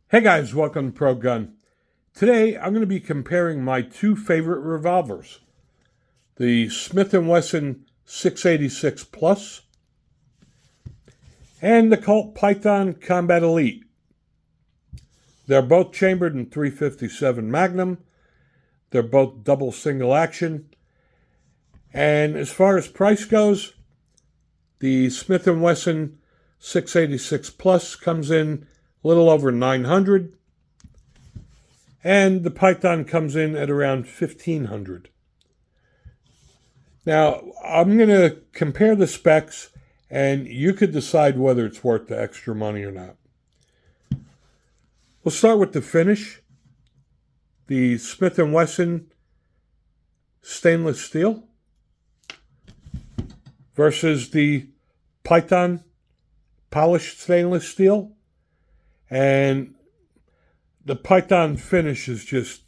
Hey guys, welcome to Pro Gun. Today I'm going to be comparing my two favorite revolvers, the Smith & Wesson 686 Plus and the Colt Python Combat Elite. They're both chambered in .357 Magnum. They're both double single action. And as far as price goes, the Smith & Wesson 686 Plus comes in a little over $900, and the Python comes in at around $1,500. Now, I'm going to compare the specs, and you could decide whether it's worth the extra money or not. We'll start with the finish. The Smith & Wesson stainless steel versus the Python polished stainless steel. And the Python finish is just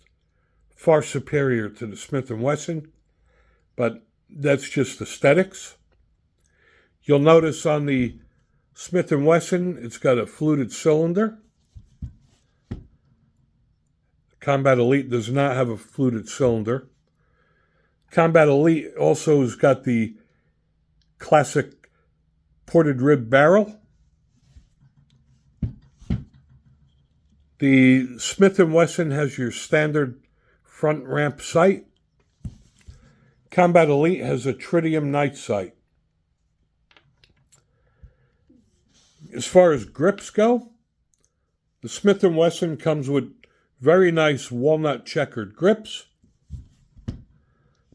far superior to the Smith & Wesson, but that's just aesthetics. You'll notice on the Smith & Wesson, it's got a fluted cylinder. Combat Elite does not have a fluted cylinder. Combat Elite also has got the classic ported rib barrel. The Smith & Wesson has your standard front ramp sight. Combat Elite has a tritium night sight. As far as grips go, the Smith & Wesson comes with very nice walnut checkered grips.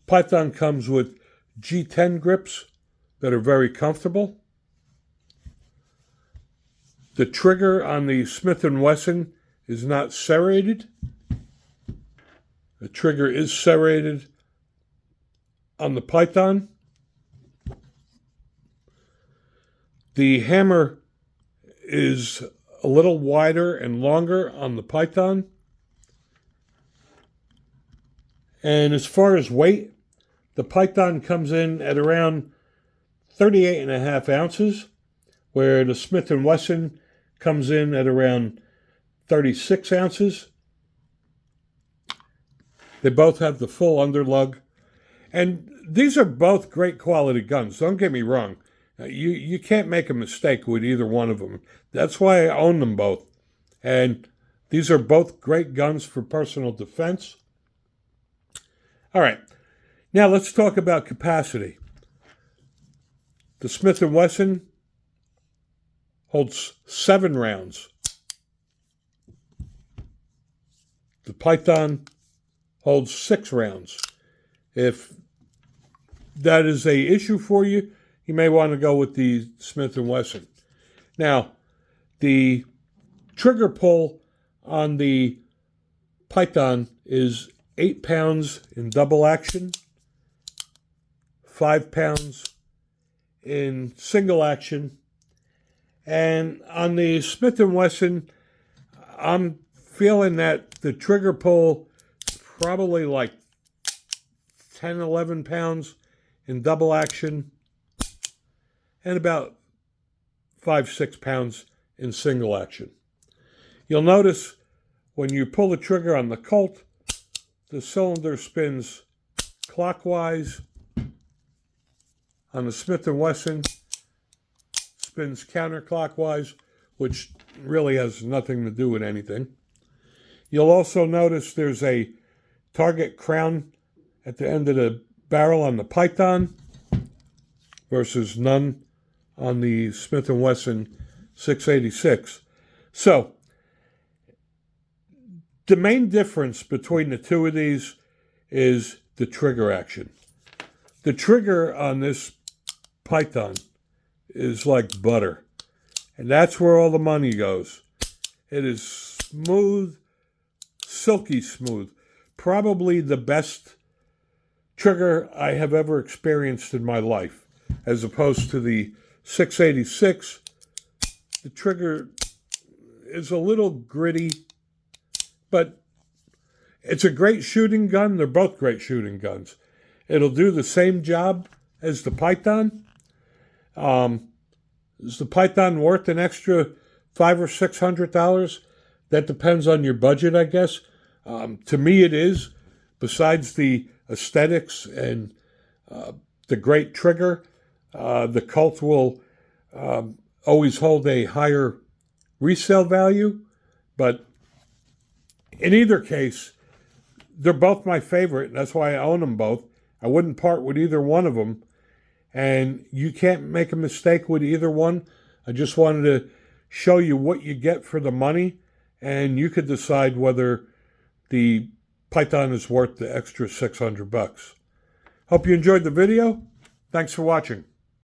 Python comes with G10 grips that are very comfortable. The trigger on the Smith & Wesson is not serrated. The trigger is serrated on the Python. The hammer is a little wider and longer on the Python. And as far as weight, the Python comes in at around 38.5 ounces, where the Smith & Wesson comes in at around 36 ounces. They both have the full underlug. And these are both great quality guns. Don't get me wrong. You can't make a mistake with either one of them. That's why I own them both. And these are both great guns for personal defense. All right. Now let's talk about capacity. The Smith & Wesson holds 7 rounds. The Python holds 6 rounds. If that is an issue for you, you may want to go with the Smith & Wesson. Now, the trigger pull on the Python is 8 pounds in double action, 5 pounds in single action, and on the Smith & Wesson, I'm feeling that the trigger pull is probably like 10, 11 pounds in double action and about 5, 6 pounds in single action. You'll notice when you pull the trigger on the Colt, the cylinder spins clockwise. On the Smith & Wesson, spins counterclockwise, which really has nothing to do with anything. You'll also notice there's a target crown at the end of the barrel on the Python versus none on the Smith & Wesson 686. So, the main difference between the two of these is the trigger action. The trigger on this Python is like butter, and that's where all the money goes. It is smooth, silky smooth. Probably the best trigger I have ever experienced in my life. As opposed to the 686, the trigger is a little gritty, but it's a great shooting gun. They're both great shooting guns. It'll do the same job as the Python. Is the Python worth an extra $500 or $600? that depends on your budget, I guess. To me, it is. Besides the aesthetics and the great trigger, the Colt will always hold a higher resale value. But in either case, they're both my favorite, and that's why I own them both. I wouldn't part with either one of them, and you can't make a mistake with either one. I just wanted to show you what you get for the money, and you could decide whether the Python is worth the extra $600. Hope you enjoyed the video. Thanks for watching.